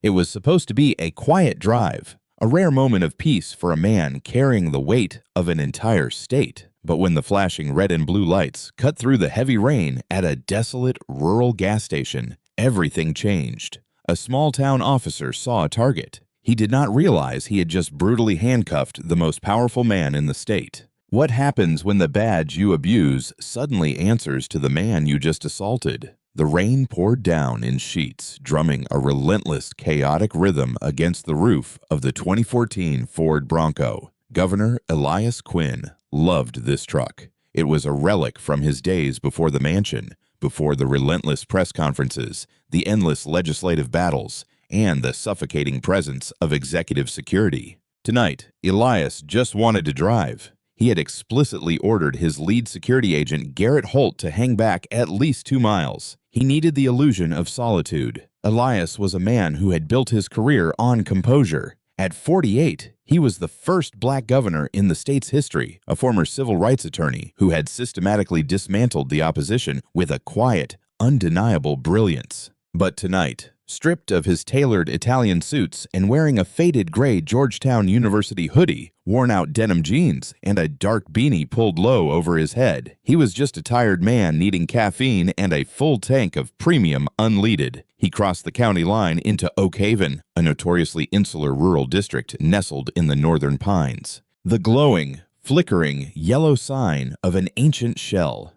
It was supposed to be a quiet drive, a rare moment of peace for a man carrying the weight of an entire state. But when the flashing red and blue lights cut through the heavy rain at a desolate rural gas station, everything changed. A small-town officer saw a target. He did not realize he had just brutally handcuffed the most powerful man in the state. What happens when the badge you abuse suddenly answers to the man you just assaulted? The rain poured down in sheets, drumming a relentless, chaotic rhythm against the roof of the 2014 Ford Bronco. Governor Elias Quinn loved this truck. It was a relic from his days before the mansion, before the relentless press conferences, the endless legislative battles, and the suffocating presence of executive security. Tonight, Elias just wanted to drive. He had explicitly ordered his lead security agent, Garrett Holt, to hang back at least 2 miles. He needed the illusion of solitude. Elias was a man who had built his career on composure. At 48, he was the first black governor in the state's history, a former civil rights attorney who had systematically dismantled the opposition with a quiet, undeniable brilliance. But tonight, stripped of his tailored Italian suits and wearing a faded gray Georgetown University hoodie, worn-out denim jeans, and a dark beanie pulled low over his head, he was just a tired man needing caffeine and a full tank of premium unleaded. He crossed the county line into Oak Haven, a notoriously insular rural district nestled in the northern pines. The glowing, flickering, yellow sign of an ancient shell.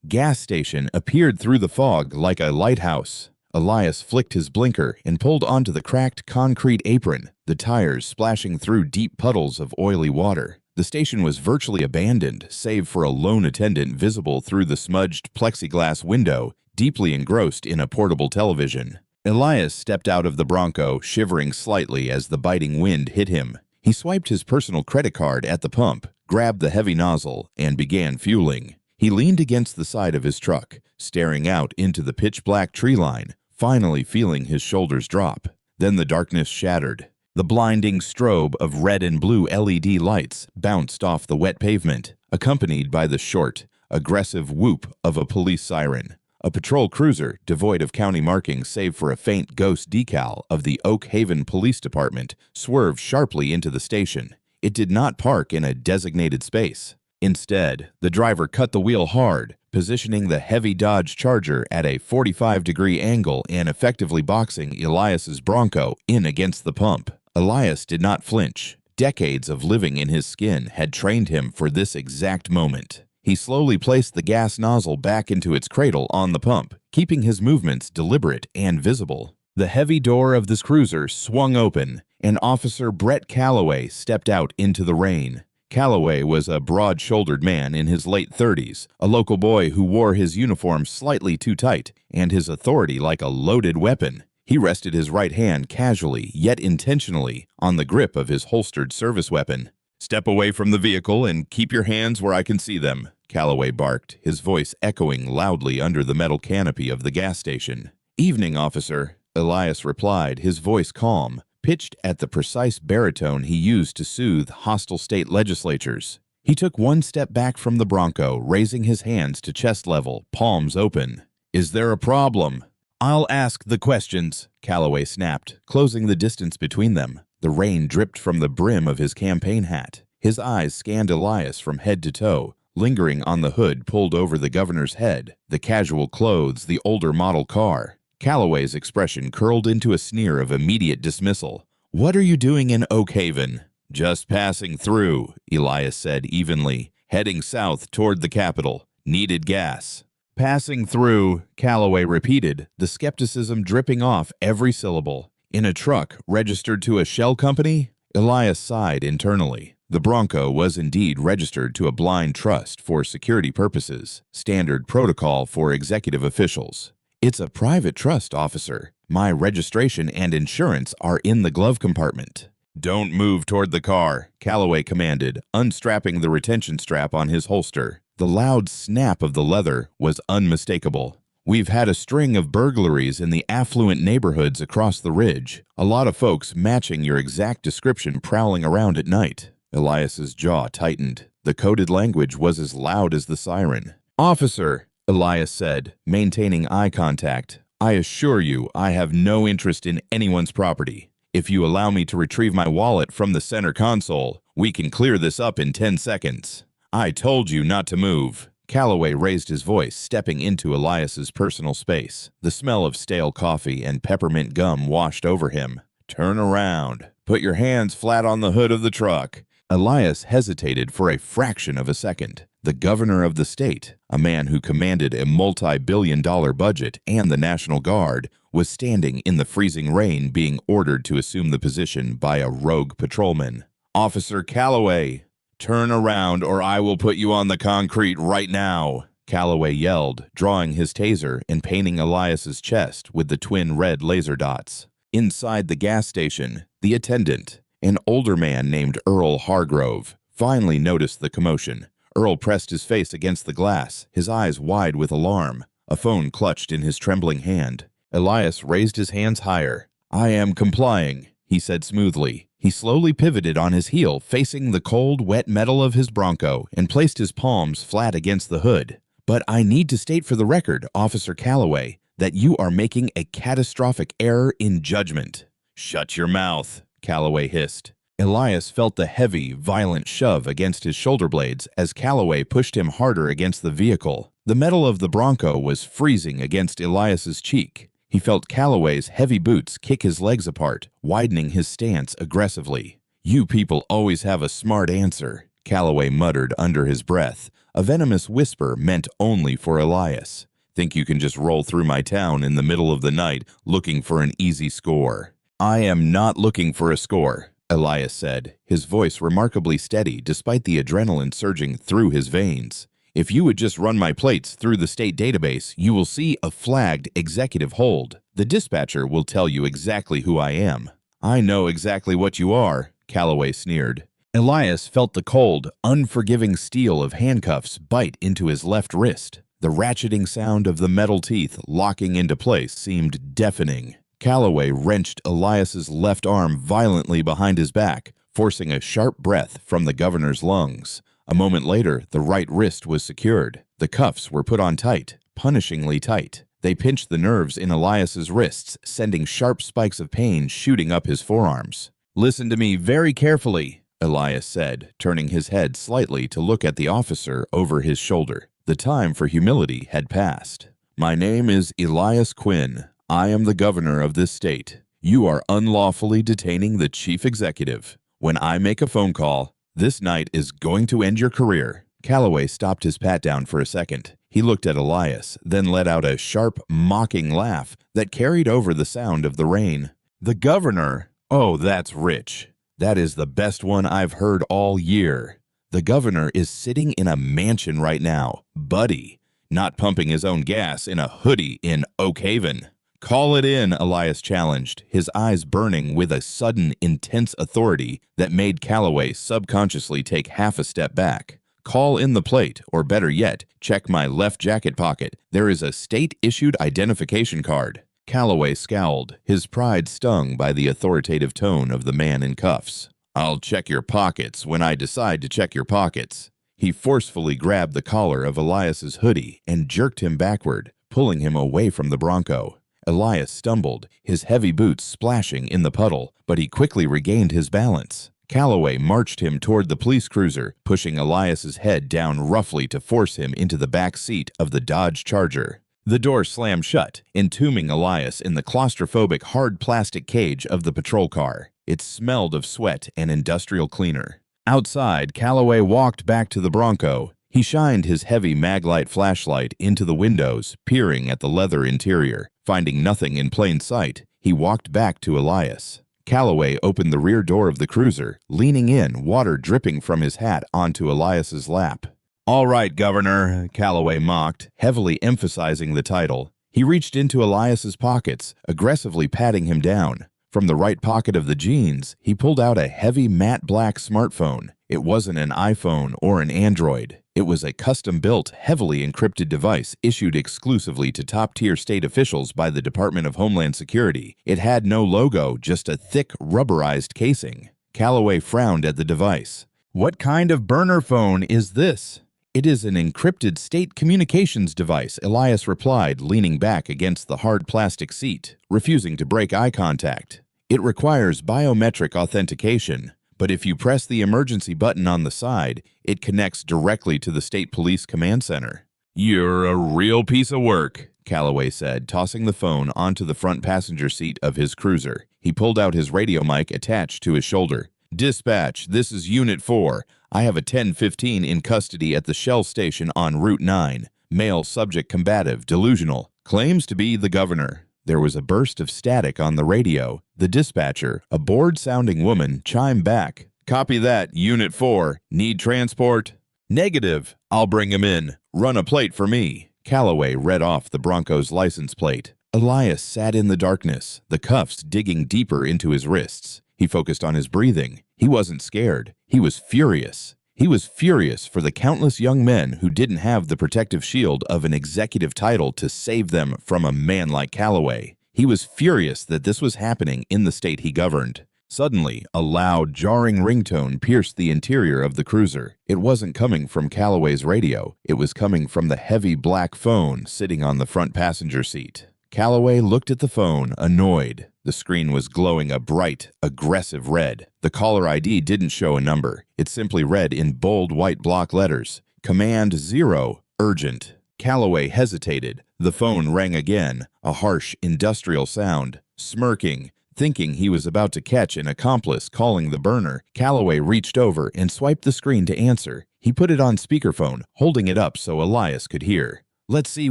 Gas station appeared through the fog like a lighthouse. Elias flicked his blinker and pulled onto the cracked concrete apron, the tires splashing through deep puddles of oily water. The station was virtually abandoned, save for a lone attendant visible through the smudged plexiglass window, deeply engrossed in a portable television. Elias stepped out of the Bronco, shivering slightly as the biting wind hit him. He swiped his personal credit card at the pump, grabbed the heavy nozzle, and began fueling. He leaned against the side of his truck, staring out into the pitch-black tree line, finally feeling his shoulders drop. Then the darkness shattered. The blinding strobe of red and blue LED lights bounced off the wet pavement, accompanied by the short, aggressive whoop of a police siren. A patrol cruiser, devoid of county markings save for a faint ghost decal of the Oak Haven Police Department, swerved sharply into the station. It did not park in a designated space. Instead, the driver cut the wheel hard, positioning the heavy Dodge Charger at a 45-degree angle and effectively boxing Elias's Bronco in against the pump. Elias did not flinch. Decades of living in his skin had trained him for this exact moment. He slowly placed the gas nozzle back into its cradle on the pump, keeping his movements deliberate and visible. The heavy door of this cruiser swung open, and Officer Brett Calloway stepped out into the rain. Calloway was a broad-shouldered man in his late 30s, a local boy who wore his uniform slightly too tight and his authority like a loaded weapon. He rested his right hand casually, yet intentionally, on the grip of his holstered service weapon. "Step away from the vehicle and keep your hands where I can see them," Calloway barked, his voice echoing loudly under the metal canopy of the gas station. "Evening, officer," Elias replied, his voice calm, pitched at the precise baritone he used to soothe hostile state legislatures. He took one step back from the Bronco, raising his hands to chest level, palms open. "Is there a problem?" "I'll ask the questions," Calloway snapped, closing the distance between them. The rain dripped from the brim of his campaign hat. His eyes scanned Elias from head to toe, lingering on the hood pulled over the governor's head, the casual clothes, the older model car. Calloway's expression curled into a sneer of immediate dismissal. "What are you doing in Oak Haven?" "Just passing through," Elias said evenly, "heading south toward the Capitol. Needed gas." "Passing through," Calloway repeated, the skepticism dripping off every syllable. "In a truck registered to a shell company?" Elias sighed internally. The Bronco was indeed registered to a blind trust for security purposes, standard protocol for executive officials. "It's a private trust, officer. My registration and insurance are in the glove compartment." "Don't move toward the car," Calloway commanded, unstrapping the retention strap on his holster. The loud snap of the leather was unmistakable. "We've had a string of burglaries in the affluent neighborhoods across the ridge. A lot of folks matching your exact description prowling around at night." Elias's jaw tightened. The coded language was as loud as the siren. "Officer," Elias said, maintaining eye contact, I assure you I have no interest in anyone's property. If you allow me to retrieve my wallet from the center console, we can clear this up in 10 seconds. I told you not to move. Calloway raised his voice, stepping into Elias's personal space. The smell of stale coffee and peppermint gum washed over him. Turn around. Put your hands flat on the hood of the truck. Elias hesitated for a fraction of a second. The governor of the state, a man who commanded a multi-billion-dollar budget and the National Guard, was standing in the freezing rain being ordered to assume the position by a rogue patrolman. Officer Calloway, turn around or I will put you on the concrete right now, Calloway yelled, drawing his taser and painting Elias's chest with the twin red laser dots. Inside the gas station, the attendant, an older man named Earl Hargrove, finally noticed the commotion. Earl pressed his face against the glass, his eyes wide with alarm, a phone clutched in his trembling hand. Elias raised his hands higher. I am complying, he said smoothly. He slowly pivoted on his heel, facing the cold, wet metal of his Bronco, and placed his palms flat against the hood. But I need to state for the record, Officer Calloway, that you are making a catastrophic error in judgment. Shut your mouth, Calloway hissed. Elias felt the heavy, violent shove against his shoulder blades as Calloway pushed him harder against the vehicle. The metal of the Bronco was freezing against Elias's cheek. He felt Calloway's heavy boots kick his legs apart, widening his stance aggressively. You people always have a smart answer, Calloway muttered under his breath, a venomous whisper meant only for Elias. Think you can just roll through my town in the middle of the night looking for an easy score? I am not looking for a score, Elias said, his voice remarkably steady despite the adrenaline surging through his veins. If you would just run my plates through the state database, you will see a flagged executive hold. The dispatcher will tell you exactly who I am. I know exactly what you are, Calloway sneered. Elias felt the cold, unforgiving steel of handcuffs bite into his left wrist. The ratcheting sound of the metal teeth locking into place seemed deafening. Calloway wrenched Elias's left arm violently behind his back, forcing a sharp breath from the governor's lungs. A moment later, the right wrist was secured. The cuffs were put on tight, punishingly tight. They pinched the nerves in Elias's wrists, sending sharp spikes of pain shooting up his forearms. Listen to me very carefully, Elias said, turning his head slightly to look at the officer over his shoulder. The time for humility had passed. My name is Elias Quinn. I am the governor of this state. You are unlawfully detaining the chief executive. When I make a phone call, this night is going to end your career. Calloway stopped his pat-down for a second. He looked at Elias, then let out a sharp, mocking laugh that carried over the sound of the rain. The governor? Oh, that's rich. That is the best one I've heard all year. The governor is sitting in a mansion right now, buddy, not pumping his own gas in a hoodie in Oak Haven. Call it in, Elias challenged, his eyes burning with a sudden, intense authority that made Calloway subconsciously take half a step back. Call in the plate, or better yet, check my left jacket pocket. There is a state-issued identification card. Calloway scowled, his pride stung by the authoritative tone of the man in cuffs. I'll check your pockets when I decide to check your pockets. He forcefully grabbed the collar of Elias's hoodie and jerked him backward, pulling him away from the Bronco. Elias stumbled, his heavy boots splashing in the puddle, but he quickly regained his balance. Calloway marched him toward the police cruiser, pushing Elias's head down roughly to force him into the back seat of the Dodge Charger. The door slammed shut, entombing Elias in the claustrophobic hard plastic cage of the patrol car. It smelled of sweat and industrial cleaner. Outside, Calloway walked back to the Bronco. He shined his heavy Maglite flashlight into the windows, peering at the leather interior. Finding nothing in plain sight, he walked back to Elias. Calloway opened the rear door of the cruiser, leaning in, water dripping from his hat onto Elias's lap. All right, Governor, Calloway mocked, heavily emphasizing the title. He reached into Elias's pockets, aggressively patting him down. From the right pocket of the jeans, he pulled out a heavy matte black smartphone. It wasn't an iPhone or an Android. It was a custom-built, heavily encrypted device issued exclusively to top-tier state officials by the Department of Homeland Security. It had no logo, just a thick, rubberized casing. Calloway frowned at the device. What kind of burner phone is this? It is an encrypted state communications device, Elias replied, leaning back against the hard plastic seat, refusing to break eye contact. It requires biometric authentication, but if you press the emergency button on the side, it connects directly to the state police command center. You're a real piece of work, Calloway said, tossing the phone onto the front passenger seat of his cruiser. He pulled out his radio mic attached to his shoulder. Dispatch, this is Unit 4. I have a 1015 in custody at the Shell station on Route 9. Male subject combative, delusional. Claims to be the governor. There was a burst of static on the radio. The dispatcher, a bored-sounding woman, chimed back. Copy that, Unit 4. Need transport? Negative. I'll bring him in. Run a plate for me. Calloway read off the Bronco's license plate. Elias sat in the darkness, the cuffs digging deeper into his wrists. He focused on his breathing. He wasn't scared. He was furious. He was furious for the countless young men who didn't have the protective shield of an executive title to save them from a man like Calloway. He was furious that this was happening in the state he governed. Suddenly, a loud, jarring ringtone pierced the interior of the cruiser. It wasn't coming from Calloway's radio. It was coming from the heavy black phone sitting on the front passenger seat. Calloway looked at the phone, annoyed. The screen was glowing a bright, aggressive red. The caller ID didn't show a number. It simply read in bold white block letters, Command 0, urgent. Calloway hesitated. The phone rang again, a harsh, industrial sound. Smirking, thinking he was about to catch an accomplice calling the burner, Calloway reached over and swiped the screen to answer. He put it on speakerphone, holding it up so Elias could hear. Let's see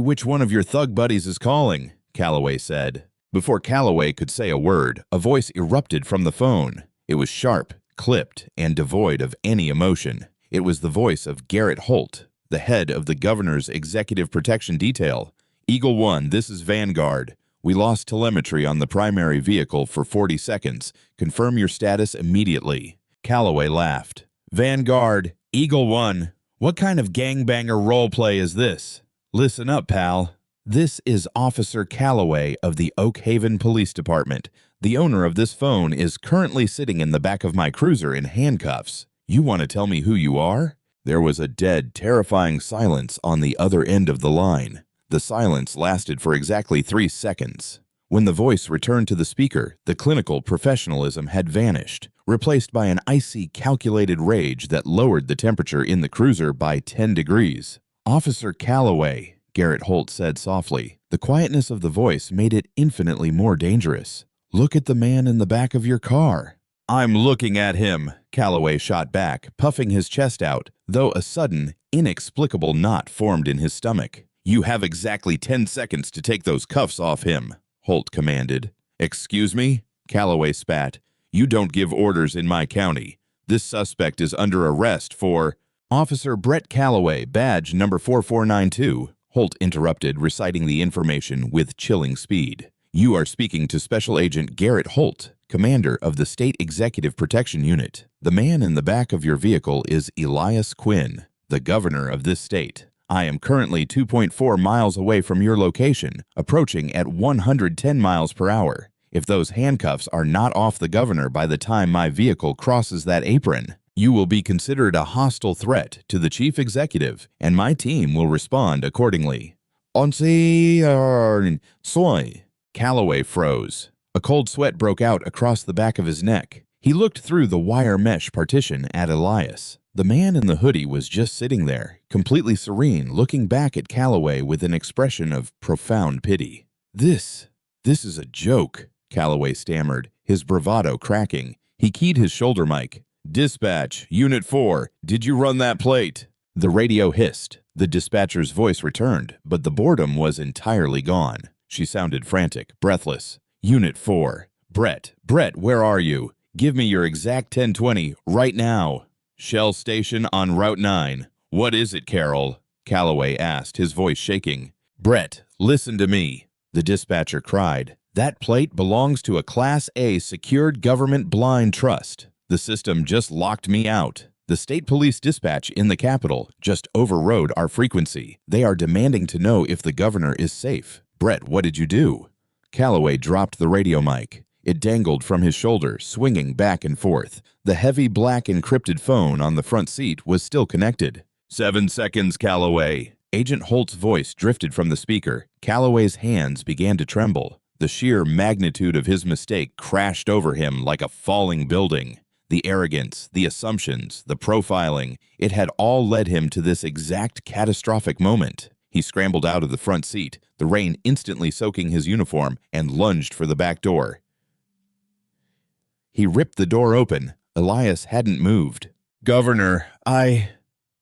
which one of your thug buddies is calling, Calloway said. Before Calloway could say a word, a voice erupted from the phone. It was sharp, clipped, and devoid of any emotion. It was the voice of Garrett Holt, the head of the governor's executive protection detail. Eagle 1, this is Vanguard. We lost telemetry on the primary vehicle for 40 seconds. Confirm your status immediately. Calloway laughed. Vanguard, Eagle 1, what kind of gangbanger roleplay is this? Listen up, pal. This is Officer Calloway of the Oak Haven Police Department. The owner of this phone is currently sitting in the back of my cruiser in handcuffs. You want to tell me who you are? There was a dead, terrifying silence on the other end of the line. The silence lasted for exactly 3 seconds. When the voice returned to the speaker, the clinical professionalism had vanished, replaced by an icy, calculated rage that lowered the temperature in the cruiser by 10 degrees. Officer Calloway, Garrett Holt said softly. The quietness of the voice made it infinitely more dangerous. Look at the man in the back of your car. I'm looking at him, Calloway shot back, puffing his chest out, though a sudden, inexplicable knot formed in his stomach. You have exactly 10 seconds to take those cuffs off him, Holt commanded. Excuse me? Calloway spat. You don't give orders in my county. This suspect is under arrest for... Officer Brett Calloway, badge number 4492, Holt interrupted, reciting the information with chilling speed. You are speaking to Special Agent Garrett Holt, commander of the State Executive Protection Unit. The man in the back of your vehicle is Elias Quinn, the governor of this state. I am currently 2.4 miles away from your location, approaching at 110 miles per hour. If those handcuffs are not off the governor by the time my vehicle crosses that apron, you will be considered a hostile threat to the chief executive, and my team will respond accordingly. Soy. Calloway froze. A cold sweat broke out across the back of his neck. He looked through the wire mesh partition at Elias. The man in the hoodie was just sitting there, completely serene, looking back at Calloway with an expression of profound pity. This is a joke, Calloway stammered, his bravado cracking. He keyed his shoulder mic. Dispatch, Unit 4, did you run that plate? The radio hissed. The dispatcher's voice returned, but the boredom was entirely gone. She sounded frantic, breathless. Unit 4. Brett, where are you? Give me your exact 1020 right now. Shell station on Route 9. What is it, Carol? Calloway asked, his voice shaking. Brett, listen to me, the dispatcher cried. That plate belongs to a Class A secured government blind trust. The system just locked me out. The state police dispatch in the capital just overrode our frequency. They are demanding to know if the governor is safe. Brett, what did you do? Calloway dropped the radio mic. It dangled from his shoulder, swinging back and forth. The heavy black encrypted phone on the front seat was still connected. 7 seconds, Calloway. Agent Holt's voice drifted from the speaker. Calloway's hands began to tremble. The sheer magnitude of his mistake crashed over him like a falling building. The arrogance, the assumptions, the profiling, it had all led him to this exact catastrophic moment. He scrambled out of the front seat, the rain instantly soaking his uniform, and lunged for the back door. He ripped the door open. Elias hadn't moved. "Governor,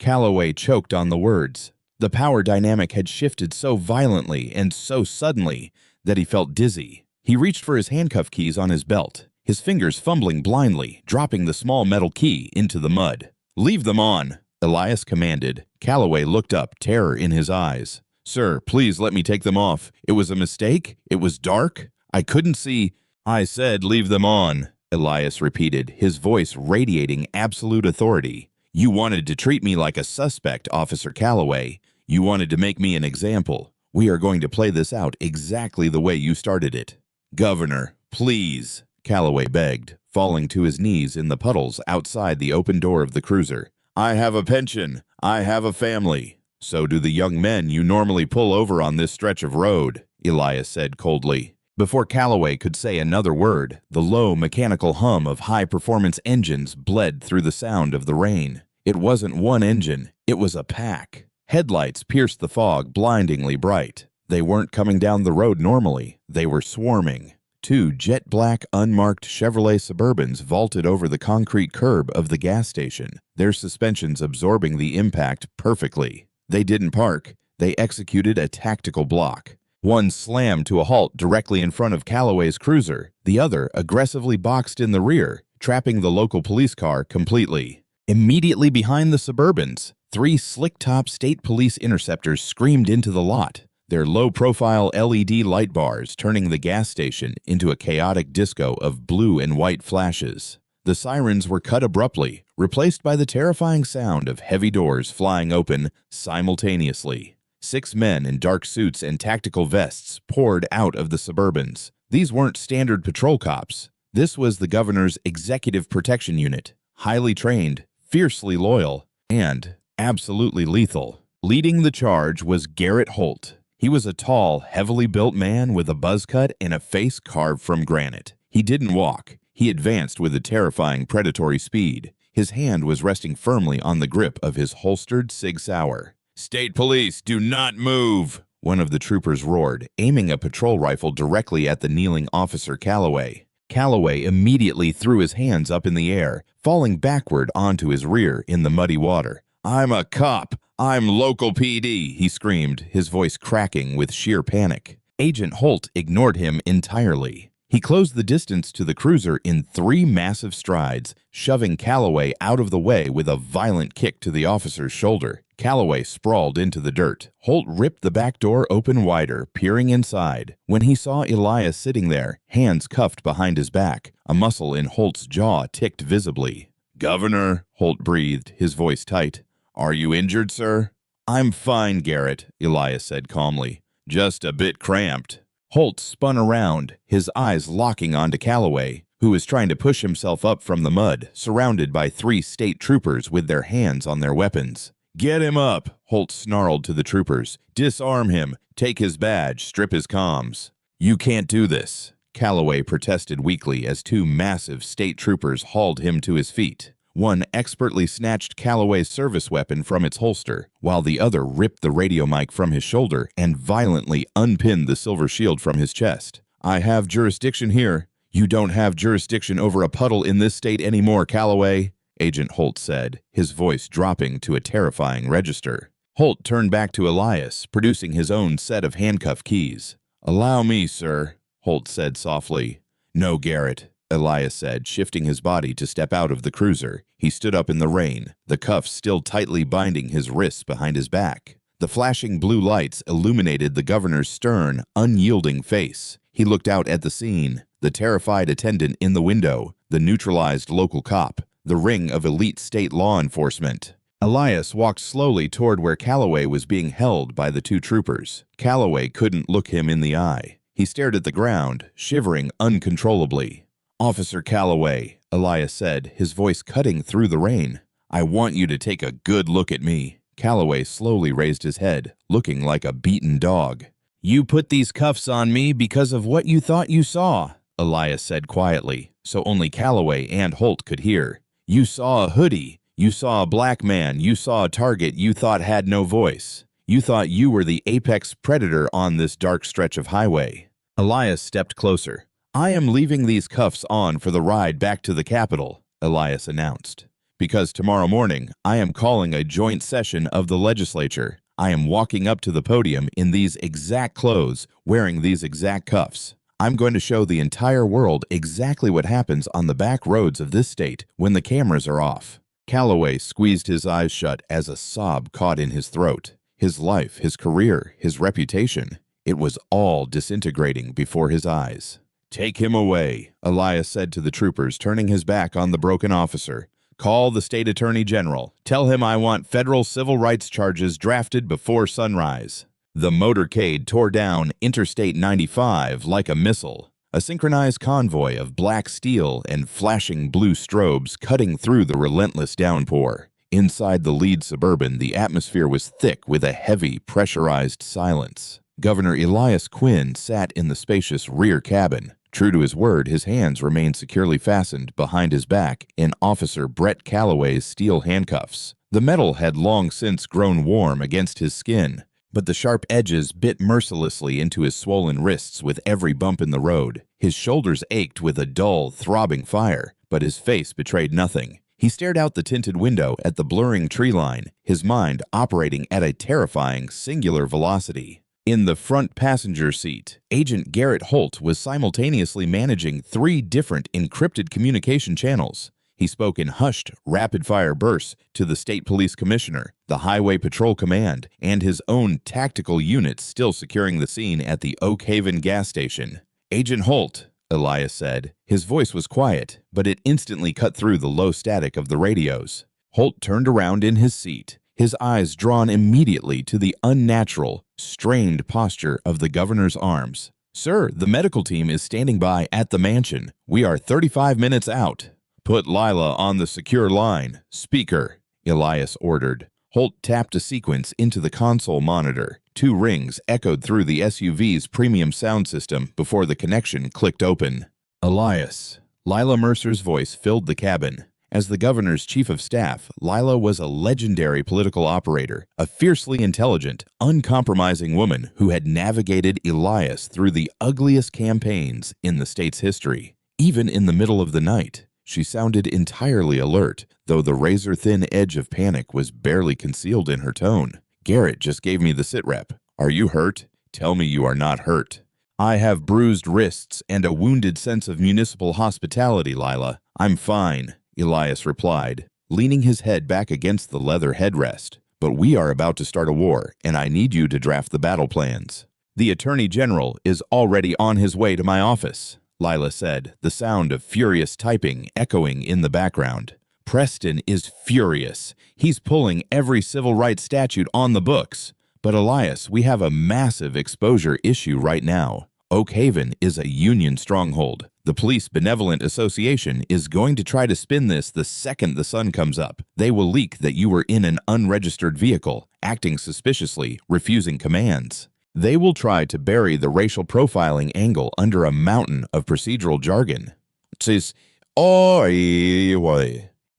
Calloway choked on the words. The power dynamic had shifted so violently and so suddenly that he felt dizzy. He reached for his handcuff keys on his belt, his fingers fumbling blindly, dropping the small metal key into the mud. "Leave them on," Elias commanded. Calloway looked up, terror in his eyes. "Sir, please let me take them off. It was a mistake. It was dark. I couldn't see." "I said leave them on," Elias repeated, his voice radiating absolute authority. "You wanted to treat me like a suspect, Officer Calloway. You wanted to make me an example. We are going to play this out exactly the way you started it." "Governor, please," Calloway begged, falling to his knees in the puddles outside the open door of the cruiser. "I have a pension. I have a family." "So do the young men you normally pull over on this stretch of road," Elias said coldly. Before Calloway could say another word, the low mechanical hum of high-performance engines bled through the sound of the rain. It wasn't one engine, it was a pack. Headlights pierced the fog blindingly bright. They weren't coming down the road normally, they were swarming. 2 jet-black, unmarked Chevrolet Suburbans vaulted over the concrete curb of the gas station, their suspensions absorbing the impact perfectly. They didn't park, they executed a tactical block. One slammed to a halt directly in front of Calloway's cruiser, the other aggressively boxed in the rear, trapping the local police car completely. Immediately behind the Suburbans, 3 slick-top state police interceptors screamed into the lot, their low-profile LED light bars turning the gas station into a chaotic disco of blue and white flashes. The sirens were cut abruptly, replaced by the terrifying sound of heavy doors flying open simultaneously. 6 men in dark suits and tactical vests poured out of the Suburbans. These weren't standard patrol cops. This was the governor's executive protection unit, highly trained, fiercely loyal, and absolutely lethal. Leading the charge was Garrett Holt. He was a tall, heavily built man with a buzz cut and a face carved from granite. He didn't walk. He advanced with a terrifying predatory speed. His hand was resting firmly on the grip of his holstered Sig Sauer. "State police, do not move!" one of the troopers roared, aiming a patrol rifle directly at the kneeling Officer Calloway. Calloway immediately threw his hands up in the air, falling backward onto his rear in the muddy water. "I'm a cop! I'm local PD!" he screamed, his voice cracking with sheer panic. Agent Holt ignored him entirely. He closed the distance to the cruiser in 3 massive strides, shoving Calloway out of the way with a violent kick to the officer's shoulder. Calloway sprawled into the dirt. Holt ripped the back door open wider, peering inside. When he saw Elias sitting there, hands cuffed behind his back, a muscle in Holt's jaw ticked visibly. "Governor," Holt breathed, his voice tight. "Are you injured, sir?" "I'm fine, Garrett," Elias said calmly. "Just a bit cramped." Holt spun around, his eyes locking onto Calloway, who was trying to push himself up from the mud, surrounded by 3 state troopers with their hands on their weapons. "Get him up," Holt snarled to the troopers. "Disarm him, take his badge, strip his comms." "You can't do this," Calloway protested weakly as 2 massive state troopers hauled him to his feet. One expertly snatched Calloway's service weapon from its holster, while the other ripped the radio mic from his shoulder and violently unpinned the silver shield from his chest. "I have jurisdiction here." "You don't have jurisdiction over a puddle in this state anymore, Calloway," Agent Holt said, his voice dropping to a terrifying register. Holt turned back to Elias, producing his own set of handcuff keys. "Allow me, sir," Holt said softly. "No, Garrett," Elias said, shifting his body to step out of the cruiser. He stood up in the rain, the cuffs still tightly binding his wrists behind his back. The flashing blue lights illuminated the governor's stern, unyielding face. He looked out at the scene, the terrified attendant in the window, the neutralized local cop, the ring of elite state law enforcement. Elias walked slowly toward where Calloway was being held by the 2 troopers. Calloway couldn't look him in the eye. He stared at the ground, shivering uncontrollably. "Officer Calloway," Elias said, his voice cutting through the rain, "I want you to take a good look at me. Calloway slowly raised his head, looking like a beaten dog. "You put these cuffs on me because of what you thought you saw," Elias said quietly, so only Calloway and Holt could hear. "You saw a hoodie. You saw a black man. You saw a target you thought had no voice. You thought you were the apex predator on this dark stretch of highway." Elias stepped closer. "I am leaving these cuffs on for the ride back to the Capitol," Elias announced. "Because tomorrow morning, I am calling a joint session of the legislature. I am walking up to the podium in these exact clothes, wearing these exact cuffs. I'm going to show the entire world exactly what happens on the back roads of this state when the cameras are off." Calloway squeezed his eyes shut as a sob caught in his throat. His life, his career, his reputation, it was all disintegrating before his eyes. "Take him away," Elias said to the troopers, turning his back on the broken officer. "Call the state attorney general. Tell him I want federal civil rights charges drafted before sunrise." The motorcade tore down Interstate 95 like a missile, a synchronized convoy of black steel and flashing blue strobes cutting through the relentless downpour. Inside the lead Suburban, the atmosphere was thick with a heavy, pressurized silence. Governor Elias Quinn sat in the spacious rear cabin. True to his word, his hands remained securely fastened behind his back in Officer Brett Calloway's steel handcuffs. The metal had long since grown warm against his skin, but the sharp edges bit mercilessly into his swollen wrists with every bump in the road. His shoulders ached with a dull, throbbing fire, but his face betrayed nothing. He stared out the tinted window at the blurring tree line, his mind operating at a terrifying, singular velocity. In the front passenger seat, Agent Garrett Holt was simultaneously managing 3 different encrypted communication channels. He spoke in hushed, rapid-fire bursts to the state police commissioner, the highway patrol command, and his own tactical units still securing the scene at the Oak Haven gas station. "Agent Holt," Elias said. His voice was quiet, but it instantly cut through the low static of the radios. Holt turned around in his seat, his eyes drawn immediately to the unnatural, strained posture of the governor's arms. "Sir, the medical team is standing by at the mansion. We are 35 minutes out." "Put Lila on the secure line. Speaker," Elias ordered. Holt tapped a sequence into the console monitor. 2 rings echoed through the SUV's premium sound system before the connection clicked open. "Elias." Lila Mercer's voice filled the cabin. As the governor's chief of staff, Lila was a legendary political operator, a fiercely intelligent, uncompromising woman who had navigated Elias through the ugliest campaigns in the state's history. Even in the middle of the night, she sounded entirely alert, though the razor-thin edge of panic was barely concealed in her tone. "Garrett just gave me the sitrep. Are you hurt? Tell me you are not hurt." "I have bruised wrists and a wounded sense of municipal hospitality, Lila. I'm fine," Elias replied, leaning his head back against the leather headrest. "But we are about to start a war, and I need you to draft the battle plans." "The Attorney General is already on his way to my office," Lila said, the sound of furious typing echoing in the background. "Preston is furious. He's pulling every civil rights statute on the books. But Elias, we have a massive exposure issue right now. Oak Haven is a union stronghold. The Police Benevolent Association is going to try to spin this the second the sun comes up. They will leak that you were in an unregistered vehicle, acting suspiciously, refusing commands. They will try to bury the racial profiling angle under a mountain of procedural jargon.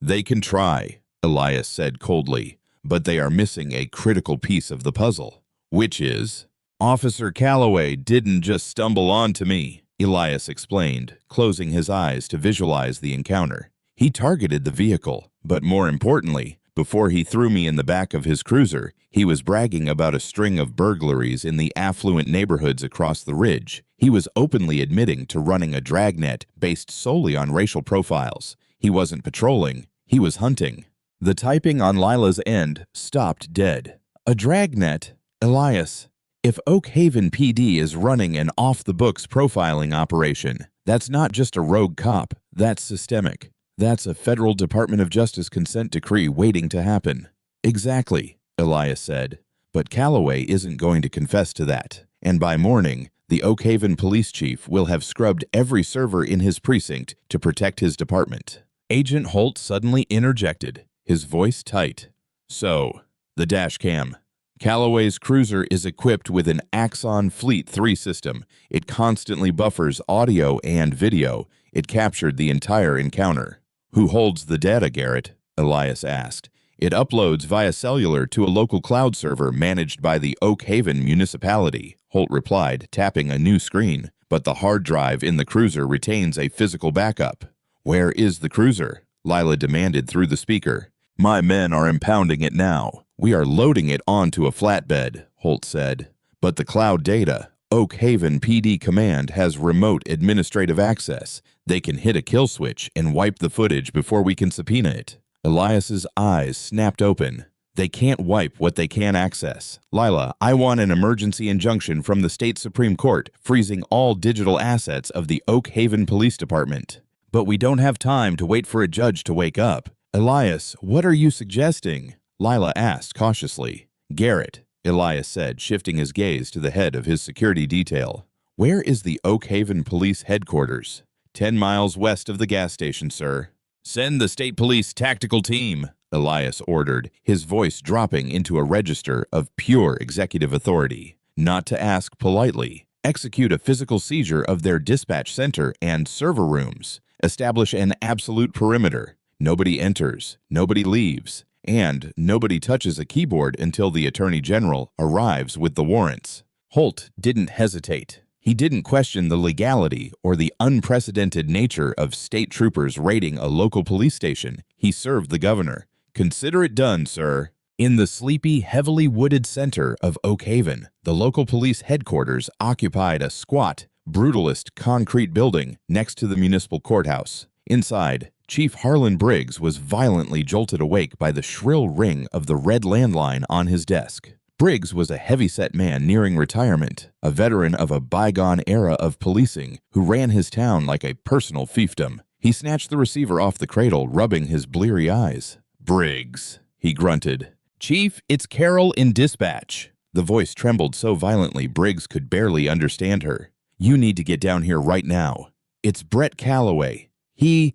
They can try," Elias said coldly, "but they are missing a critical piece of the puzzle." "Which is?" "Officer Calloway didn't just stumble onto me," Elias explained, closing his eyes to visualize the encounter. "He targeted the vehicle, but more importantly, before he threw me in the back of his cruiser, he was bragging about a string of burglaries in the affluent neighborhoods across the ridge. He was openly admitting to running a dragnet based solely on racial profiles. He wasn't patrolling, he was hunting." The typing on Lila's end stopped dead. "A dragnet? Elias, if Oak Haven PD is running an off-the-books profiling operation, that's not just a rogue cop, that's systemic. That's a federal Department of Justice consent decree waiting to happen." "Exactly," Elias said, "but Calloway isn't going to confess to that. And by morning, the Oak Haven police chief will have scrubbed every server in his precinct to protect his department." Agent Holt suddenly interjected, his voice tight. "So, The dash cam. Callaway's cruiser is equipped with an Axon Fleet 3 system. It constantly buffers audio and video. It captured the entire encounter. Who holds the data, Garrett? Elias asked. It uploads via cellular to a local cloud server managed by the Oak Haven municipality, Holt replied, tapping a new screen. But the hard drive in the cruiser retains a physical backup. Where is the cruiser? Lila demanded through the speaker. My men are impounding it now. We are loading it onto a flatbed, Holt said. But the cloud data, Oak Haven PD Command has remote administrative access. They can hit a kill switch and wipe the footage before we can subpoena it. Elias's eyes snapped open. They can't wipe what they can access. Lila, I want an emergency injunction from the state Supreme Court, freezing all digital assets of the Oak Haven Police Department. But we don't have time to wait for a judge to wake up. Elias, what are you suggesting? Lila asked cautiously. Garrett, Elias said, shifting his gaze to the head of his security detail. Where is the Oak Haven Police headquarters? 10 miles west of the gas station, sir. Send the state police tactical team, Elias ordered, his voice dropping into a register of pure executive authority. Not to ask politely. Execute a physical seizure of their dispatch center and server rooms. Establish an absolute perimeter. Nobody enters, nobody leaves, and nobody touches a keyboard until the Attorney General arrives with the warrants. Holt didn't hesitate. He didn't question the legality or the unprecedented nature of state troopers raiding a local police station. He served the governor. Consider it done, sir. In the sleepy, heavily wooded center of Oak Haven, the local police headquarters occupied a squat, brutalist concrete building next to the municipal courthouse. Inside, Chief Harlan Briggs was violently jolted awake by the shrill ring of the red landline on his desk. Briggs was a heavy-set man nearing retirement, a veteran of a bygone era of policing who ran his town like a personal fiefdom. He snatched the receiver off the cradle, rubbing his bleary eyes. Briggs, he grunted. Chief, it's Carol in dispatch. The voice trembled so violently Briggs could barely understand her. You need to get down here right now. It's Brett Callaway. He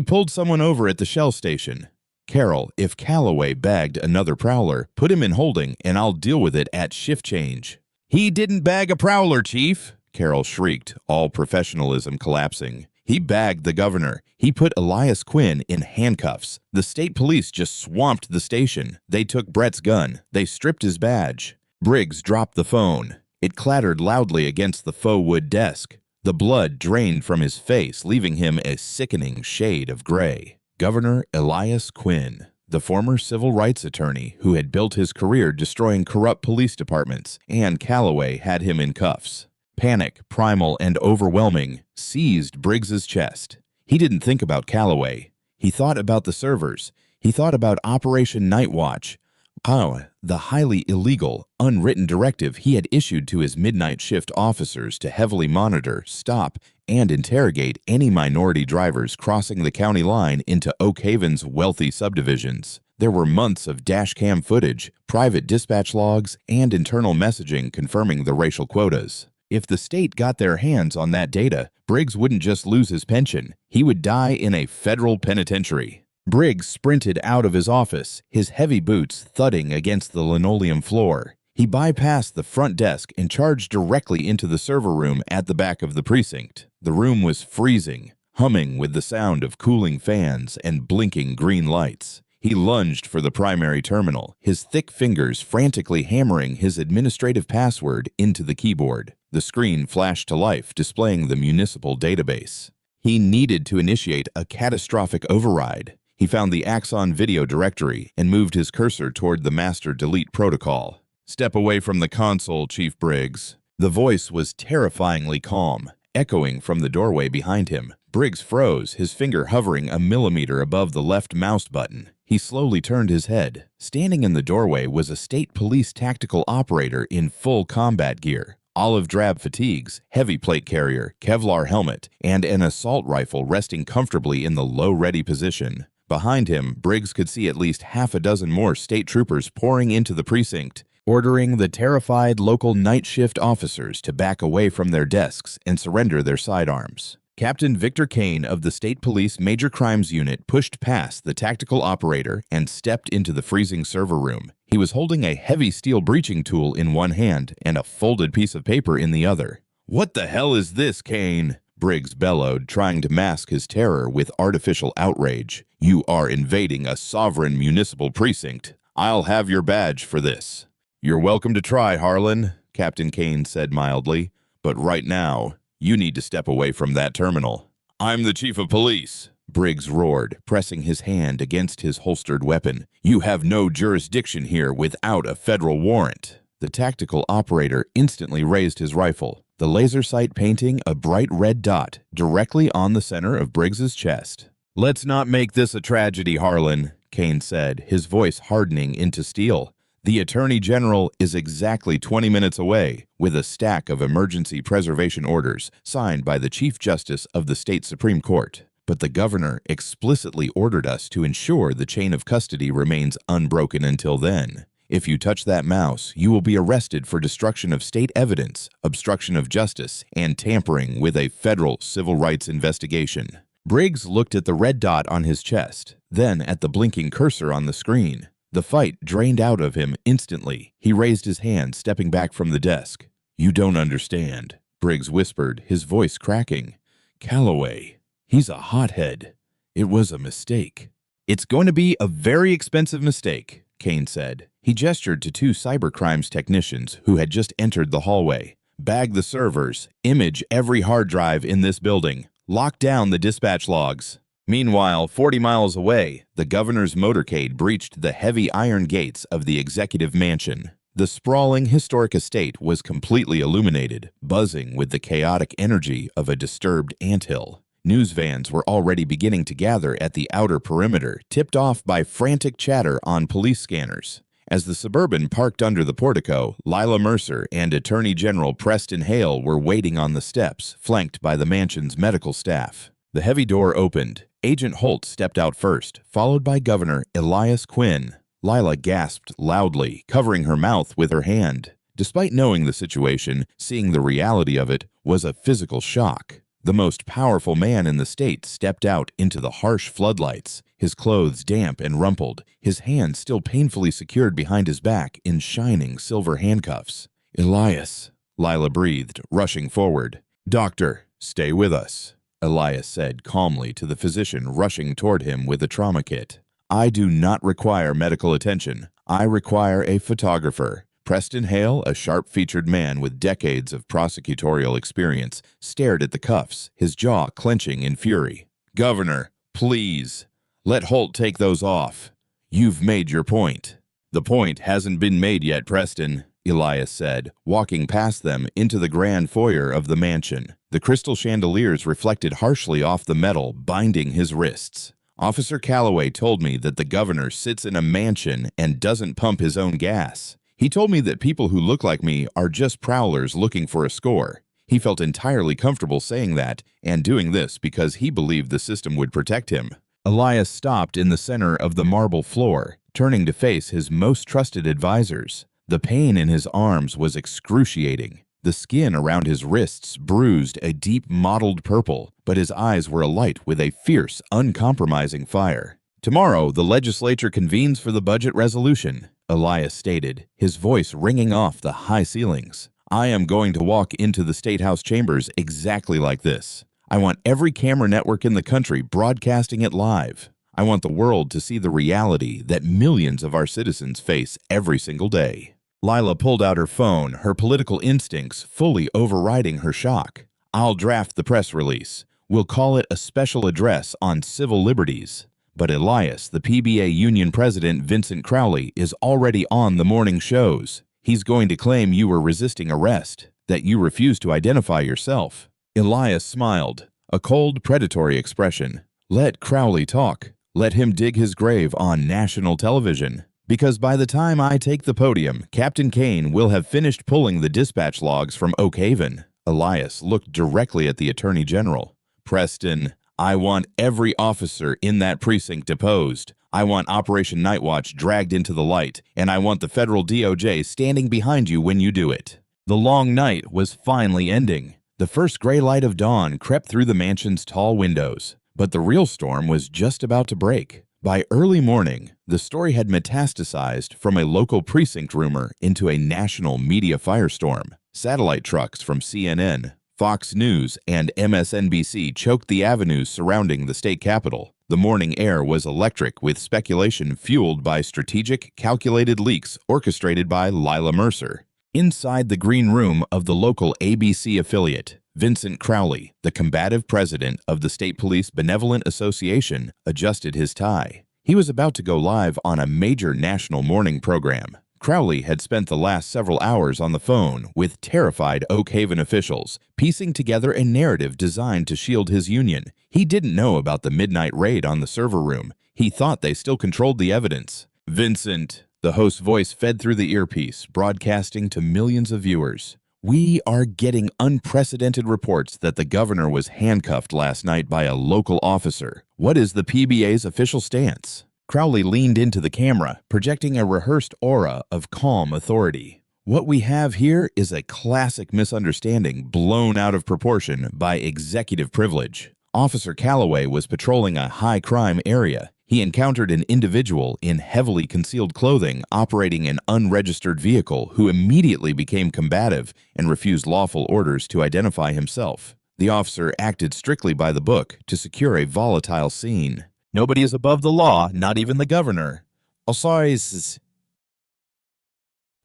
pulled someone over at the Shell station. Carol, if Callaway bagged another prowler, put him in holding and I'll deal with it at shift change. He didn't bag a prowler, Chief, Carol shrieked, all professionalism collapsing. He bagged the governor. He put Elias Quinn in handcuffs. The state police just swamped the station. They took Brett's gun. They stripped his badge. Briggs dropped the phone. It clattered loudly against the faux wood desk. The blood drained from his face, leaving him a sickening shade of gray. Governor Elias Quinn, the former civil rights attorney who had built his career destroying corrupt police departments, and Callaway had him in cuffs. Panic, primal and overwhelming, seized Briggs's chest. He didn't think about Callaway. He thought about the servers. He thought about Operation Night Watch. The highly illegal, unwritten directive he had issued to his midnight shift officers to heavily monitor, stop, and interrogate any minority drivers crossing the county line into Oak Haven's wealthy subdivisions. There were months of dashcam footage, private dispatch logs, and internal messaging confirming the racial quotas. If the state got their hands on that data, Briggs wouldn't just lose his pension, he would die in a federal penitentiary. Briggs sprinted out of his office, his heavy boots thudding against the linoleum floor. He bypassed the front desk and charged directly into the server room at the back of the precinct. The room was freezing, humming with the sound of cooling fans and blinking green lights. He lunged for the primary terminal, his thick fingers frantically hammering his administrative password into the keyboard. The screen flashed to life, displaying the municipal database. He needed to initiate a catastrophic override. He found the Axon video directory and moved his cursor toward the master delete protocol. Step away from the console, Chief Briggs. The voice was terrifyingly calm, echoing from the doorway behind him. Briggs froze, his finger hovering a millimeter above the left mouse button. He slowly turned his head. Standing in the doorway was a state police tactical operator in full combat gear. Olive drab fatigues, heavy plate carrier, Kevlar helmet, and an assault rifle resting comfortably in the low-ready position. Behind him, Briggs could see at least half a dozen more state troopers pouring into the precinct, ordering the terrified local night shift officers to back away from their desks and surrender their sidearms. Captain Victor Kane of the State Police Major Crimes Unit pushed past the tactical operator and stepped into the freezing server room. He was holding a heavy steel breaching tool in one hand and a folded piece of paper in the other. "What the hell is this, Kane?" Briggs bellowed, trying to mask his terror with artificial outrage. "You are invading a sovereign municipal precinct. I'll have your badge for this." "You're welcome to try, Harlan," Captain Kane said mildly. "But right now, you need to step away from that terminal." "I'm the chief of police," Briggs roared, pressing his hand against his holstered weapon. "You have no jurisdiction here without a federal warrant." The tactical operator instantly raised his rifle, the laser sight painting a bright red dot directly on the center of Briggs's chest. "Let's not make this a tragedy, Harlan," Kane said, his voice hardening into steel. "The Attorney General is exactly 20 minutes away with a stack of emergency preservation orders signed by the Chief Justice of the State Supreme Court. But the governor explicitly ordered us to ensure the chain of custody remains unbroken until then. If you touch that mouse, you will be arrested for destruction of state evidence, obstruction of justice, and tampering with a federal civil rights investigation." Briggs looked at the red dot on his chest, then at the blinking cursor on the screen. The fight drained out of him instantly. He raised his hand, stepping back from the desk. "You don't understand," Briggs whispered, his voice cracking. "Calloway, he's a hothead. It was a mistake." "It's going to be a very expensive mistake," Kane said. He gestured to two cybercrimes technicians who had just entered the hallway. "Bag the servers, image every hard drive in this building, lock down the dispatch logs." Meanwhile, 40 miles away, the governor's motorcade breached the heavy iron gates of the executive mansion. The sprawling historic estate was completely illuminated, buzzing with the chaotic energy of a disturbed anthill. News vans were already beginning to gather at the outer perimeter, tipped off by frantic chatter on police scanners. As the Suburban parked under the portico, Lila Mercer and Attorney General Preston Hale were waiting on the steps, flanked by the mansion's medical staff. The heavy door opened. Agent Holt stepped out first, followed by Governor Elias Quinn. Lila gasped loudly, covering her mouth with her hand. Despite knowing the situation, seeing the reality of it was a physical shock. The most powerful man in the state stepped out into the harsh floodlights, his clothes damp and rumpled, his hands still painfully secured behind his back in shining silver handcuffs. "Elias," Lila breathed, rushing forward. "Doctor, stay with us," Elias said calmly to the physician rushing toward him with a trauma kit. "I do not require medical attention. I require a photographer." Preston Hale, a sharp-featured man with decades of prosecutorial experience, stared at the cuffs, his jaw clenching in fury. "Governor, please, let Holt take those off. You've made your point." "The point hasn't been made yet, Preston," Elias said, walking past them into the grand foyer of the mansion. The crystal chandeliers reflected harshly off the metal, binding his wrists. "Officer Calloway told me that the governor sits in a mansion and doesn't pump his own gas. He told me that people who look like me are just prowlers looking for a score. He felt entirely comfortable saying that and doing this because he believed the system would protect him." Elias stopped in the center of the marble floor, turning to face his most trusted advisors. The pain in his arms was excruciating. The skin around his wrists bruised a deep mottled purple, but his eyes were alight with a fierce, uncompromising fire. "Tomorrow, the legislature convenes for the budget resolution," Elias stated, his voice ringing off the high ceilings. "I am going to walk into the State House chambers exactly like this. I want every camera network in the country broadcasting it live. I want the world to see the reality that millions of our citizens face every single day." Lila pulled out her phone, her political instincts fully overriding her shock. "I'll draft the press release. We'll call it a special address on civil liberties." But Elias, the PBA union president Vincent Crowley, is already on the morning shows. He's going to claim you were resisting arrest, that you refused to identify yourself. Elias smiled, a cold, predatory expression. "Let Crowley talk. Let him dig his grave on national television. Because by the time I take the podium, Captain Kane will have finished pulling the dispatch logs from Oak Haven." Elias looked directly at the Attorney General. "Preston, I want every officer in that precinct deposed. I want Operation Nightwatch dragged into the light, and I want the federal DOJ standing behind you when you do it." The long night was finally ending. The first gray light of dawn crept through the mansion's tall windows. But the real storm was just about to break. By early morning, the story had metastasized from a local precinct rumor into a national media firestorm. Satellite trucks from CNN, Fox News, and MSNBC choked the avenues surrounding the state capitol. The morning air was electric with speculation fueled by strategic, calculated leaks orchestrated by Lila Mercer. Inside the green room of the local ABC affiliate, Vincent Crowley, the combative president of the State Police Benevolent Association, adjusted his tie. He was about to go live on a major national morning program. Crowley had spent the last several hours on the phone with terrified Oak Haven officials, piecing together a narrative designed to shield his union. He didn't know about the midnight raid on the server room. He thought they still controlled the evidence. "Vincent," the host's voice fed through the earpiece, broadcasting to millions of viewers. "We are getting unprecedented reports that the governor was handcuffed last night by a local officer. What is the PBA's official stance?" Crowley leaned into the camera, projecting a rehearsed aura of calm authority. "What we have here is a classic misunderstanding blown out of proportion by executive privilege. Officer Calloway was patrolling a high-crime area. He encountered an individual in heavily concealed clothing operating an unregistered vehicle who immediately became combative and refused lawful orders to identify himself. The officer acted strictly by the book to secure a volatile scene. Nobody is above the law, not even the governor. Osiris."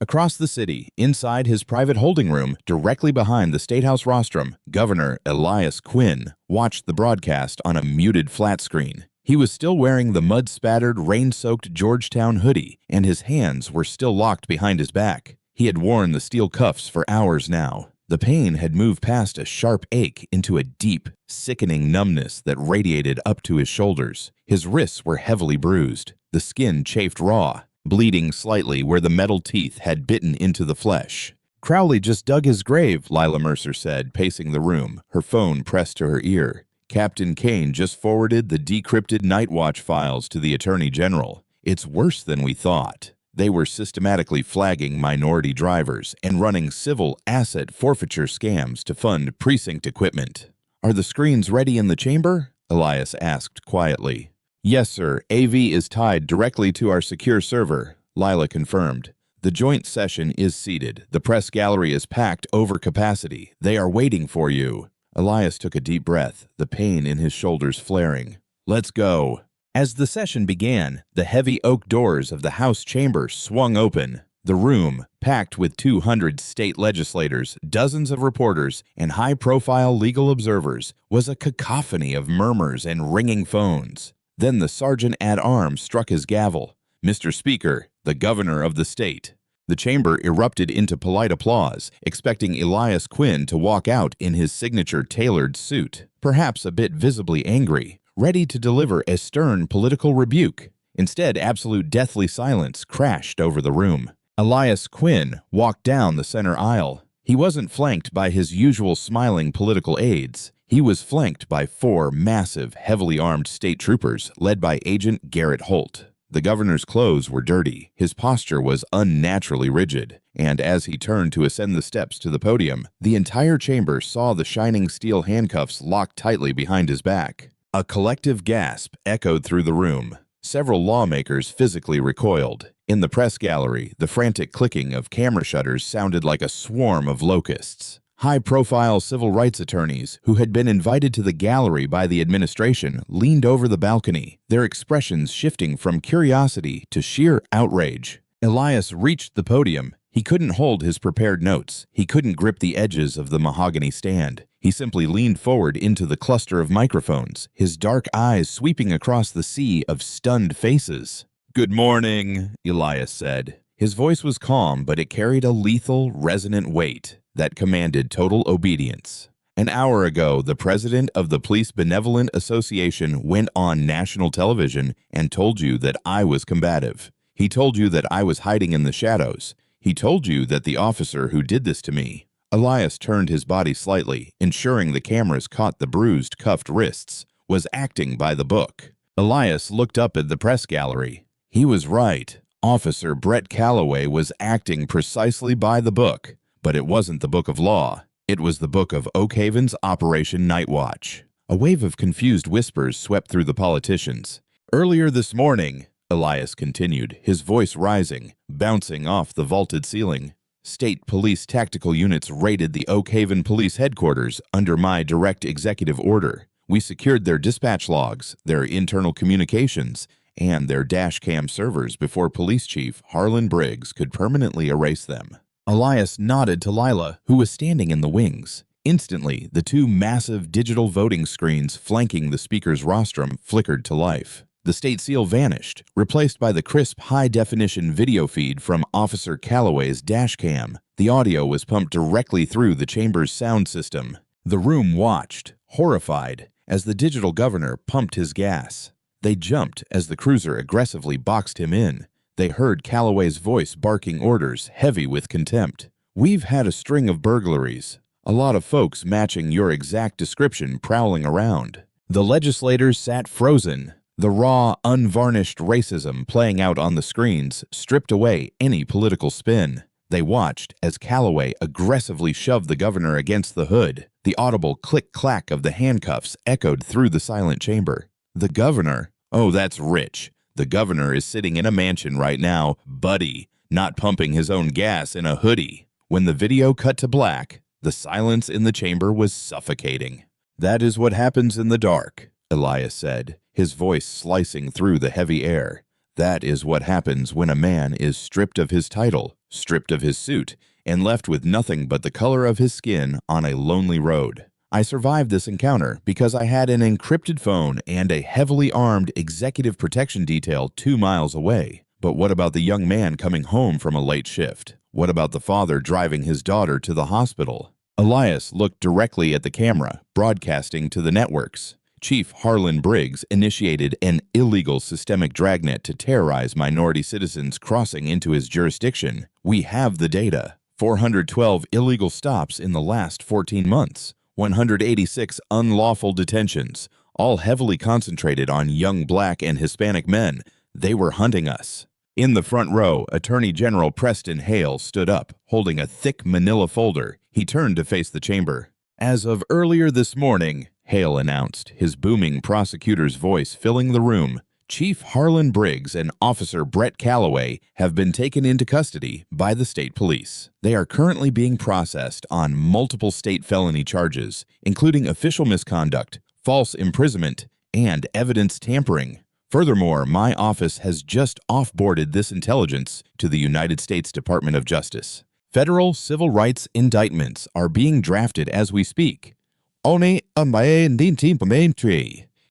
Across the city, inside his private holding room, directly behind the State House rostrum, Governor Elias Quinn watched the broadcast on a muted flat screen. He was still wearing the mud-spattered, rain-soaked Georgetown hoodie, and his hands were still locked behind his back. He had worn the steel cuffs for hours now. The pain had moved past a sharp ache into a deep, sickening numbness that radiated up to his shoulders. His wrists were heavily bruised. The skin chafed raw, bleeding slightly where the metal teeth had bitten into the flesh. "Crowley just dug his grave," Lila Mercer said, pacing the room, her phone pressed to her ear. "Captain Kane just forwarded the decrypted Night Watch files to the Attorney General. It's worse than we thought. They were systematically flagging minority drivers and running civil asset forfeiture scams to fund precinct equipment." "Are the screens ready in the chamber?" Elias asked quietly. "Yes, sir. AV is tied directly to our secure server," Lila confirmed. "The joint session is seated. The press gallery is packed over capacity. They are waiting for you." Elias took a deep breath, the pain in his shoulders flaring. "Let's go." As the session began, the heavy oak doors of the House chamber swung open. The room, packed with 200 state legislators, dozens of reporters, and high-profile legal observers, was a cacophony of murmurs and ringing phones. Then the sergeant-at-arms struck his gavel. "Mr. Speaker, the governor of the state." The chamber erupted into polite applause, expecting Elias Quinn to walk out in his signature tailored suit, perhaps a bit visibly angry, ready to deliver a stern political rebuke. Instead, absolute deathly silence crashed over the room. Elias Quinn walked down the center aisle. He wasn't flanked by his usual smiling political aides. He was flanked by 4 massive, heavily armed state troopers led by Agent Garrett Holt. The governor's clothes were dirty, his posture was unnaturally rigid, and as he turned to ascend the steps to the podium, the entire chamber saw the shining steel handcuffs locked tightly behind his back. A collective gasp echoed through the room. Several lawmakers physically recoiled. In the press gallery, the frantic clicking of camera shutters sounded like a swarm of locusts. High-profile civil rights attorneys who had been invited to the gallery by the administration leaned over the balcony, their expressions shifting from curiosity to sheer outrage. Elias reached the podium. He couldn't hold his prepared notes. He couldn't grip the edges of the mahogany stand. He simply leaned forward into the cluster of microphones, his dark eyes sweeping across the sea of stunned faces. "Good morning," Elias said. His voice was calm, but it carried a lethal, resonant weight that commanded total obedience. "An hour ago, the president of the Police Benevolent Association went on national television and told you that I was combative. He told you that I was hiding in the shadows. He told you that the officer who did this to me—" Elias turned his body slightly, ensuring the cameras caught the bruised, cuffed wrists, "was acting by the book." Elias looked up at the press gallery. He was right. Officer Brett Calloway was acting precisely by the book. But it wasn't the book of law. It was the book of Oak Haven's Operation Night Watch. A wave of confused whispers swept through the politicians. Earlier this morning, Elias continued, his voice rising, bouncing off the vaulted ceiling. State police tactical units raided the Oak Haven Police Headquarters under my direct executive order. We secured their dispatch logs, their internal communications, and their dash cam servers before Police Chief Harlan Briggs could permanently erase them. Elias nodded to Lila, who was standing in the wings. Instantly, the two massive digital voting screens flanking the speaker's rostrum flickered to life. The state seal vanished, replaced by the crisp, high-definition video feed from Officer Calloway's dash cam. The audio was pumped directly through the chamber's sound system. The room watched, horrified, as the digital governor pumped his gas. They jumped as the cruiser aggressively boxed him in. They heard Calloway's voice barking orders, heavy with contempt. "We've had a string of burglaries. A lot of folks matching your exact description prowling around." The legislators sat frozen. The raw, unvarnished racism playing out on the screens stripped away any political spin. They watched as Calloway aggressively shoved the governor against the hood. The audible click-clack of the handcuffs echoed through the silent chamber. The governor? Oh, that's rich. The governor is sitting in a mansion right now, buddy, not pumping his own gas in a hoodie. When the video cut to black, the silence in the chamber was suffocating. "That is what happens in the dark," Elias said, his voice slicing through the heavy air. "That is what happens when a man is stripped of his title, stripped of his suit, and left with nothing but the color of his skin on a lonely road. I survived this encounter because I had an encrypted phone and a heavily armed executive protection detail 2 miles away. But what about the young man coming home from a late shift? What about the father driving his daughter to the hospital?" Elias looked directly at the camera, broadcasting to the networks. Chief Harlan Briggs initiated an illegal systemic dragnet to terrorize minority citizens crossing into his jurisdiction. We have the data. 412 illegal stops in the last 14 months. 186 unlawful detentions, all heavily concentrated on young Black and Hispanic men. They were hunting us. In the front row, Attorney General Preston Hale stood up, holding a thick manila folder. He turned to face the chamber. "As of earlier this morning," Hale announced, his booming prosecutor's voice filling the room, "Chief Harlan Briggs and Officer Brett Calloway have been taken into custody by the state police. They are currently being processed on multiple state felony charges, including official misconduct, false imprisonment, and evidence tampering. Furthermore, my office has just offboarded this intelligence to the United States Department of Justice. Federal civil rights indictments are being drafted as we speak."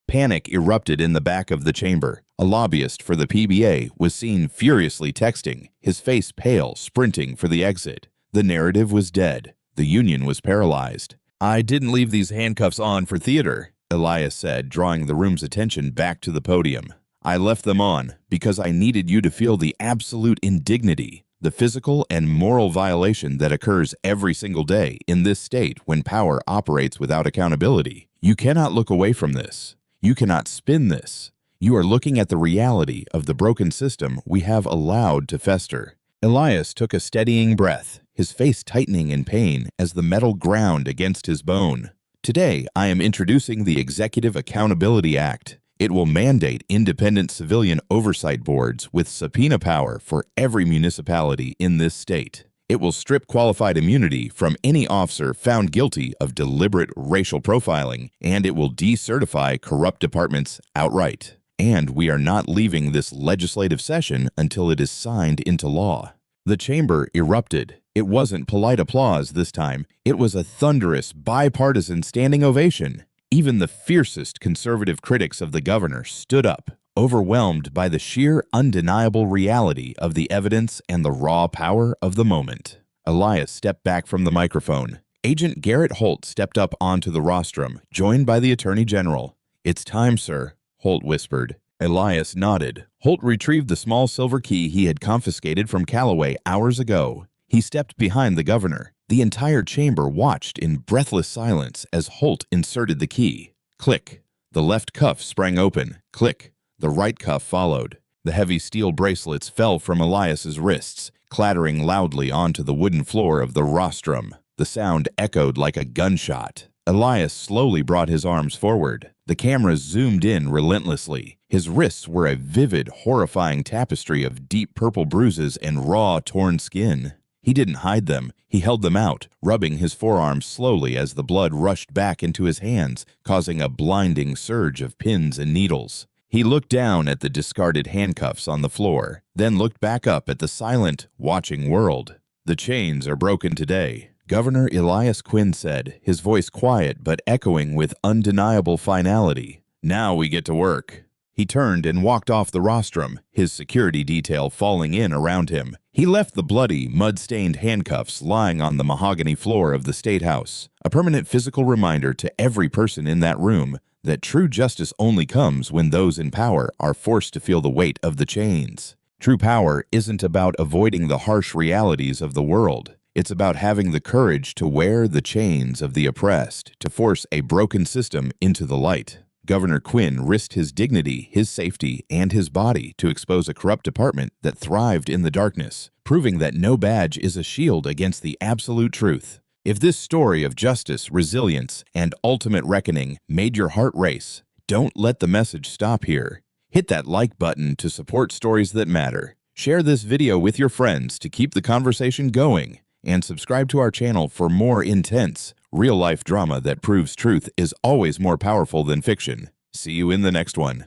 Panic erupted in the back of the chamber. A lobbyist for the PBA was seen furiously texting, his face pale, sprinting for the exit. The narrative was dead. The union was paralyzed. "I didn't leave these handcuffs on for theater," Elias said, drawing the room's attention back to the podium. "I left them on because I needed you to feel the absolute indignity, the physical and moral violation that occurs every single day in this state when power operates without accountability. You cannot look away from this. You cannot spin this. You are looking at the reality of the broken system we have allowed to fester." Elias took a steadying breath, his face tightening in pain as the metal ground against his bone. "Today, I am introducing the Executive Accountability Act. It will mandate independent civilian oversight boards with subpoena power for every municipality in this state. It will strip qualified immunity from any officer found guilty of deliberate racial profiling, and it will decertify corrupt departments outright. And we are not leaving this legislative session until it is signed into law." The chamber erupted. It wasn't polite applause this time. It was a thunderous, bipartisan standing ovation. Even the fiercest conservative critics of the governor stood up, overwhelmed by the sheer undeniable reality of the evidence and the raw power of the moment. Elias stepped back from the microphone. Agent Garrett Holt stepped up onto the rostrum, joined by the Attorney General. "It's time, sir," Holt whispered. Elias nodded. Holt retrieved the small silver key he had confiscated from Calloway hours ago. He stepped behind the governor. The entire chamber watched in breathless silence as Holt inserted the key. Click. The left cuff sprang open. Click. The right cuff followed. The heavy steel bracelets fell from Elias's wrists, clattering loudly onto the wooden floor of the rostrum. The sound echoed like a gunshot. Elias slowly brought his arms forward. The cameras zoomed in relentlessly. His wrists were a vivid, horrifying tapestry of deep purple bruises and raw, torn skin. He didn't hide them. He held them out, rubbing his forearms slowly as the blood rushed back into his hands, causing a blinding surge of pins and needles. He looked down at the discarded handcuffs on the floor, then looked back up at the silent, watching world. "The chains are broken today," Governor Elias Quinn said, his voice quiet but echoing with undeniable finality. "Now we get to work." He turned and walked off the rostrum, his security detail falling in around him. He left the bloody, mud-stained handcuffs lying on the mahogany floor of the State House, a permanent physical reminder to every person in that room that true justice only comes when those in power are forced to feel the weight of the chains. True power isn't about avoiding the harsh realities of the world. It's about having the courage to wear the chains of the oppressed, to force a broken system into the light. Governor Quinn risked his dignity, his safety, and his body to expose a corrupt department that thrived in the darkness, proving that no badge is a shield against the absolute truth. If this story of justice, resilience, and ultimate reckoning made your heart race, don't let the message stop here. Hit that like button to support stories that matter. Share this video with your friends to keep the conversation going, and subscribe to our channel for more intense, real-life drama that proves truth is always more powerful than fiction. See you in the next one.